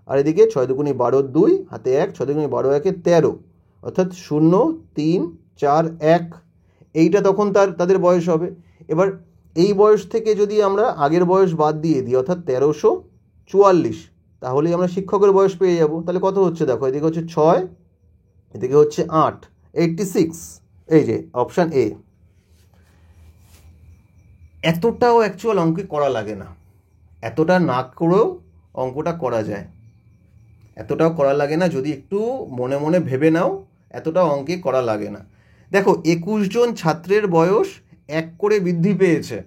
আর এদিকে 6 দুগুণে 12 2 হাতে 1, 6 দুগুণে 12 1 13, অর্থাৎ 0 3 4 1। এইটা তখন তাদের বয়স হবে। এবার এই বয়স থেকে যদি আমরা আগের বয়স বাদ দিয়ে দিই, অর্থাৎ 1344, তাহলেই আমরা শিক্ষকের বয়স পেয়ে যাব। তাহলে কত হচ্ছে দেখো, এদিকে হচ্ছে 6, এদিকে হচ্ছে 8, 86। এই যে অপশান এ। এতটাও অ্যাকচুয়াল অঙ্কে করা লাগে না, এতটা না করেও অঙ্কটা করা যায়। এতটাও করা লাগে না, যদি একটু মনে মনে ভেবে নাও, এতটাও অঙ্কে করা লাগে না। দেখো 21 জন ছাত্রের বয়স 1 করে বৃদ্ধি পেয়েছে।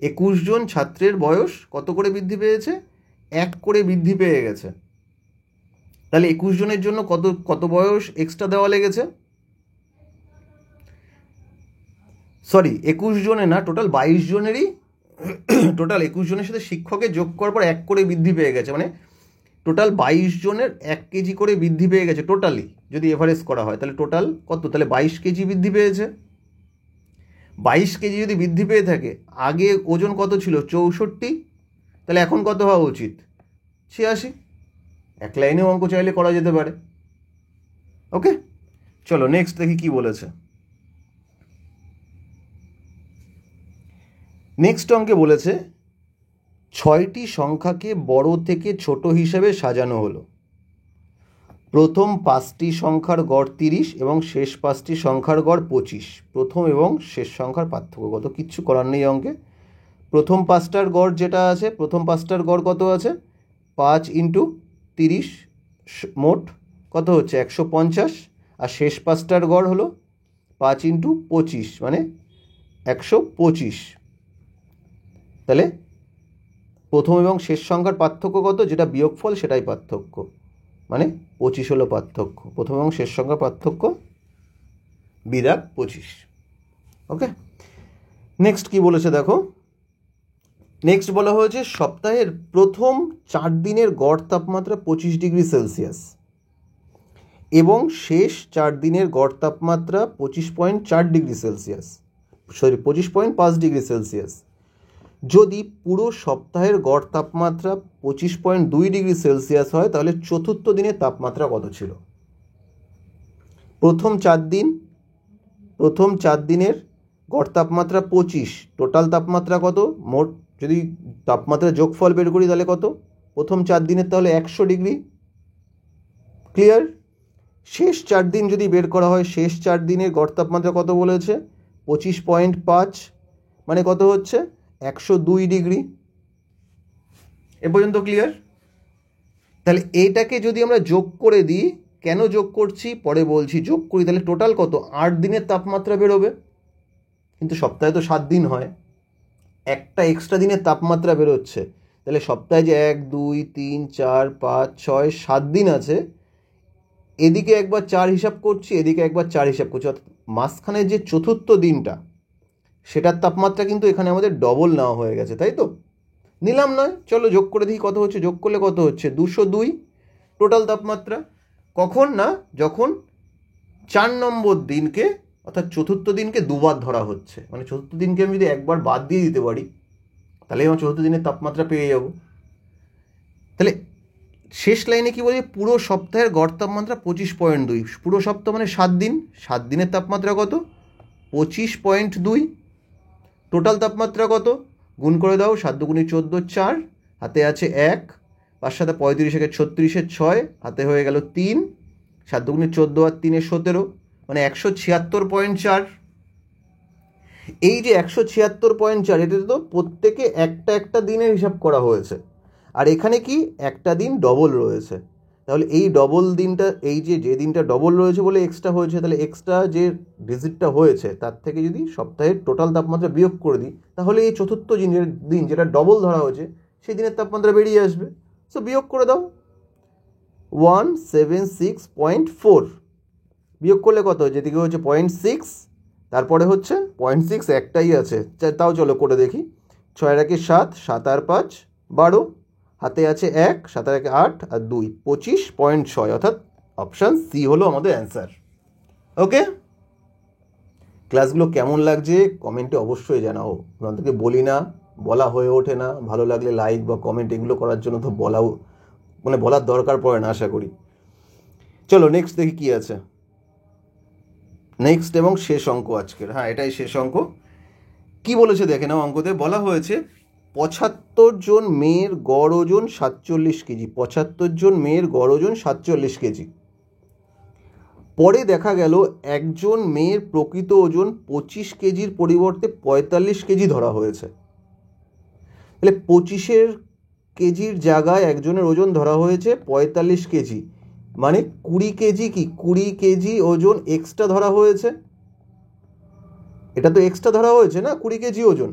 21 জন ছাত্রের বয়স কত করে বৃদ্ধি পেয়েছে? 1 করে বৃদ্ধি পেয়ে গেছে। তাহলে 21 জনের জন্য কত বয়স এক্সট্রা দেওয়া লেগেছে? সরি, 21 জনের না, টোটাল 22 জনেরই, টোটাল 21 জনের সাথে শিক্ষকের যোগ করার পর 1 করে বৃদ্ধি পেয়ে গেছে, মানে টোটাল 22 জনের 1 কেজি করে বৃদ্ধি পেয়ে গেছে টোটালি। যদি এভারেজ করা হয় তাহলে টোটাল কত? তাহলে 22 কেজি বৃদ্ধি পেয়েছে। 22 কেজি যদি বৃদ্ধি পেয়ে থাকে, আগে ওজন কত ছিল? 64, তাহলে এখন কত হওয়া উচিত? 86। এক লাইনেও অঙ্ক চাইলে করা যেতে পারে। ওকে, চলো নেক্সট দেখি কি বলেছে। নেক্সট অঙ্কে বলেছে 6টি সংখ্যাকে বড় থেকে ছোট হিসেবে সাজানো হলো। প্রথম 5টি সংখ্যার গড় 30 এবং শেষ 5টি সংখ্যার গড় 25। প্রথম এবং শেষ সংখ্যার পার্থক্য কত? কিচ্ছু করার নেই অঙ্কে। প্রথম 5টার গড় যেটা আছে, প্রথম 5টার গড় কত আছে? 5 × 30, মোট কত হচ্ছে? 150। আর শেষ 5টার গড় হলো 5 × 25 মানে 125। তাহলে প্রথম এবং শেষ সংখ্যার পার্থক্য কত? যেটা বিয়োগফল সেটাই পার্থক্য, মানে 25 হলো পার্থক্য। প্রথম এবং শেষ সংখ্যার পার্থক্য বিরাগ 25। ওকে, নেক্সট কি বলেছে দেখো। নেক্সট বলা হয়েছে সপ্তাহের প্রথম 4 দিনের গড় তাপমাত্রা 25 ডিগ্রি সেলসিয়াস এবং শেষ 4 দিনের গড় তাপমাত্রা 25.4 ডিগ্রি সেলসিয়াস, 25.5 ডিগ্রি সেলসিয়াস। যদি পুরো সপ্তাহের গড় তাপমাত্রা 25.2 ডিগ্রি সেলসিয়াস হয় তাহলে চতুর্থ দিনের তাপমাত্রা কত ছিল? প্রথম 4 দিনের গড় তাপমাত্রা 25, টোটাল তাপমাত্রা কত? মোট যদি তাপমাত্রা যোগফল বের করি তাহলে কত? প্রথম 4 দিনের তাহলে 100 ডিগ্রি। ক্লিয়ার? শেষ 4 দিন যদি বের করা হয়, শেষ 4 দিনের গড় তাপমাত্রা কত বলেছে? 25.5, মানে কত হচ্ছে? 102 ডিগ্রি। এ পর্যন্ত ক্লিয়ার? তাহলে এইটাকে যদি আমরা যোগ করে দিই, কেন যোগ করছি পরে বলছি, যোগ করি তাহলে টোটাল কত? 8 দিনের তাপমাত্রা বেরোবে। কিন্তু সপ্তাহে তো 7 দিন হয়, একটা এক্সট্রা দিনের তাপমাত্রা বেরোচ্ছে। তাহলে সপ্তাহে যে 1, 2, 3, 4, 5, 6, 7 দিন আছে, এদিকে একবার 4 হিসাব করছি, এদিকে একবার 4 হিসাব করছি, অর্থাৎ মাঝখানে যে চতুর্থ দিনটা সেটার তাপমাত্রা কিন্তু এখানে আমাদের ডবল নেওয়া হয়ে গেছে, তাই তো? নিলাম নয়, চলো যোগ করে দিই কত হচ্ছে। যোগ করলে কত হচ্ছে? 202 টোটাল তাপমাত্রা। কখন? না যখন 4 নম্বর দিনকে অর্থাৎ চতুর্থ দিনকে দুবার ধরা হচ্ছে, মানে চতুর্থ দিনকে আমি যদি একবার বাদ দিয়ে দিতে পারি তাহলে আমার চতুর্থ দিনের তাপমাত্রা পেয়ে যাব। তাহলে শেষ লাইনে কি বলি? পুরো সপ্তাহের গড় তাপমাত্রা 25.2, পুরো সপ্তাহ মানে 7 দিন, 7 দিনের তাপমাত্রা কত? 25.2। টোটাল তাপমাত্রা কত? গুণ করে দাও, 7 দুগুণে 14, 4 হাতে আছে 1, 5 7 35, 36, 6 হাতে হয়ে গেল 3, 7 দুগুণে 14 আর 3 17, মানে 176.4। এই যে 176.4, এটা তো প্রত্যেকে একটা দিনের হিসাব করা হয়েছে, আর এখানে কি একটা দিন ডবল রয়েছে। তাহলে এই ডবল দিনটা, এই যে দিনটা ডবল রয়েছে বলে এক্সট্রা হয়েছে, তাহলে এক্সট্রা যে ভিজিটটা হয়েছে তার থেকে যদি সপ্তাহের টোটাল তাপমাত্রা বিয়োগ করে দিই তাহলে এই চতুর্থ দিন যেটা ডবল ধরা হয়েছে সেই দিনের তাপমাত্রা বেরিয়ে আসবে। সো বিয়োগ করে দাও, 176.4 বিয়োগ করলে কত? যেদিকে হচ্ছে 0.6, তারপরে হচ্ছে 0.6 একটাই আছে, তাও চলো করে দেখি। 6 একে 7, 7 আর 5 12, হাতে আছে 1, 7 একে 8 আর 2, 25.6, অর্থাৎ অপশান সি হলো আমাদের অ্যান্সার। ওকে, ক্লাসগুলো কেমন লাগছে কমেন্টে অবশ্যই জানাও। আপনাদেরকে বলি না, বলা হয়ে ওঠে না, ভালো লাগলে লাইক বা কমেন্ট এগুলো করার জন্য তো বলার দরকার পড়ে না আশা করি। চলো নেক্সট দেখি কি আছে। নেক্সট এবং শেষ অঙ্ক আজকের, হ্যাঁ এটাই শেষ অঙ্ক। কি বলেছে দেখে নাও, অঙ্কতে বলা হয়েছে 75 জন মেয়ের গড় ওজন 47 কেজি। 75 জন মেয়ের গড় ওজন 47 কেজি। পরে দেখা গেল একজন মেয়ের প্রকৃত ওজন 25 কেজির পরিবর্তে 45 কেজি ধরা হয়েছে। তাহলে 25 কেজির জায়গায় একজনের ওজন ধরা হয়েছে 45 কেজি, মানে 20 কেজি, কি 20 কেজি ওজন এক্সট্রা ধরা হয়েছে। এটা তো এক্সট্রা ধরা হয়েছে না, 20 কেজি ওজন।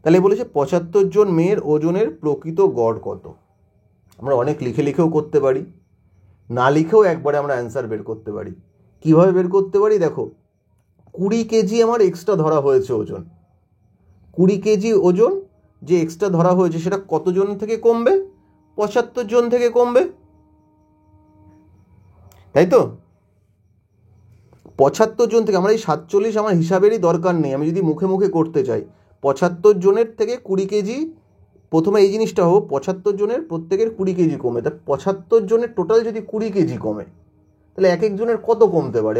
তাহলে বলেছে 75 জন মেয়ের ওজনের প্রকৃত গড় কত। আমরা অনেক লিখেও করতে পারি, না লিখেও একবারে আমরা অ্যান্সার বের করতে পারি। কিভাবে বের করতে পারি দেখো, 20 কেজি আমার এক্সট্রা ধরা হয়েছে ওজন। 20 কেজি ওজন যে এক্সট্রা ধরা হয়েছে সেটা কতজন থেকে কমবে? 75 জন থেকে কমবে, তাই তো? 75 জন থেকে, আমরা এই 47 আমার হিসাবেরই দরকার নেই, আমি যদি মুখে মুখে করতে চাই 75 জনের থেকে 20 কেজি, প্রথমে এই জিনিসটা হোক 75 জনের প্রত্যেকের 20 কেজি কমে, তা 75 জনের টোটাল যদি 20 কেজি কমে তাহলে এক একজনের কত কমতে পারে?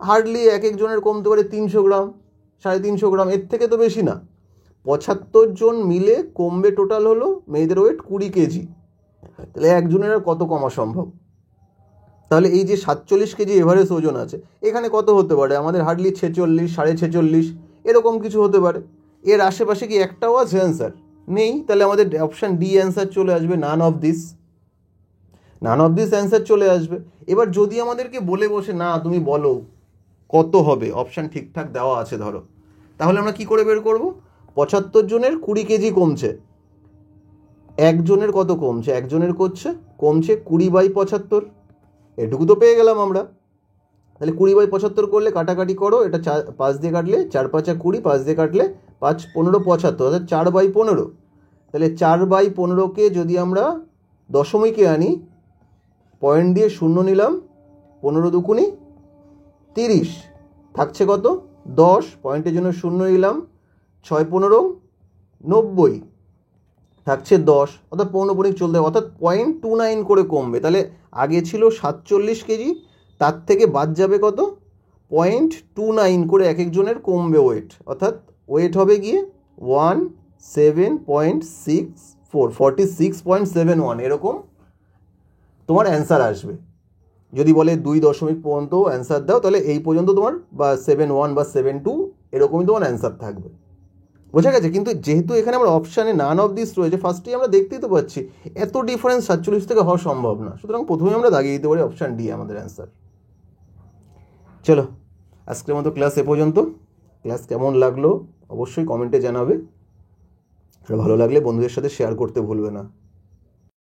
হার্ডলি এক একজনের কমতে পারে 300 গ্রাম, 350 গ্রাম, এর থেকে তো বেশি না। 75 জন মিলে কমবে টোটাল হলো মেয়েদের ওয়েট 20 কেজি, তাহলে একজনের আর কত কমা সম্ভব? তাহলে এই যে 47 কেজি এভারেজ ওজন আছে, এখানে কত হতে পারে? আমাদের হার্ডলি 46, 46.5 এরকম কিছু হতে পারে। এর আশেপাশে কি একটাও আছে অ্যান্সার? নেই। তাহলে আমাদের অপশান ডি অ্যান্সার চলে আসবে, নান অফ দিস অ্যান্সার চলে আসবে। এবার যদি আমাদেরকে বলে বসে না তুমি বলো কত হবে, অপশান ঠিকঠাক দেওয়া আছে ধরো, তাহলে আমরা কি করে বের করব? 75 জনের 20 কেজি কমছে, একজনের কত কমছে? একজনের কমছে 20/75, এটুকু তো পেয়ে গেলাম আমরা। তাহলে 20/75 করলে কাটাকাটি করো, এটা 5 দিয়ে কাটলে 4 5 20, 5 দিয়ে কাটলে 5 15 75, অর্থাৎ 4/15। তাহলে 4/15কে যদি আমরা দশমিকে আনি, পয়েন্ট দিয়ে শূন্য নিলাম, 15 দুগুণে 30, থাকছে কত? 10, পয়েন্টের জন্য শূন্য নিলাম, 6 15 90 থাকছে 10, অর্থাৎ পৌনপুনিক চলতে হবে, অর্থাৎ 0.29 করে কমবে। তাহলে আগে ছিল 47 কেজি, তার থেকে বাদ যাবে কত? 0.29 করে এক একজনের কমবে ওয়েট, অর্থাৎ ওয়েট হবে গিয়ে 17.64, 46.71 এরকম তোমার অ্যান্সার আসবে। যদি বলে 2 দশমিক পর্যন্ত অ্যান্সার দাও, তাহলে এই পর্যন্ত তোমার বা 71 বা 72 এরকমই তোমার অ্যান্সার থাকবে। বোঝা গেছে? কিন্তু যেহেতু এখানে আমার অপশানে নান অফ দিস রয়েছে, ফার্স্টেই আমরা দেখতেই তো পাচ্ছি এত ডিফারেন্স 47 থেকে হওয়া সম্ভব না, সুতরাং প্রথমে আমরা দাগিয়ে দিতে পারি অপশান ডি আমাদের অ্যান্সার। চলো, আজকের মতো ক্লাস এ পর্যন্ত। ক্লাস কেমন লাগলো অবশ্যই কমেন্টে জানাবে, আর ভালো লাগলে বন্ধুদের সাথে শেয়ার করতে ভুলবে না।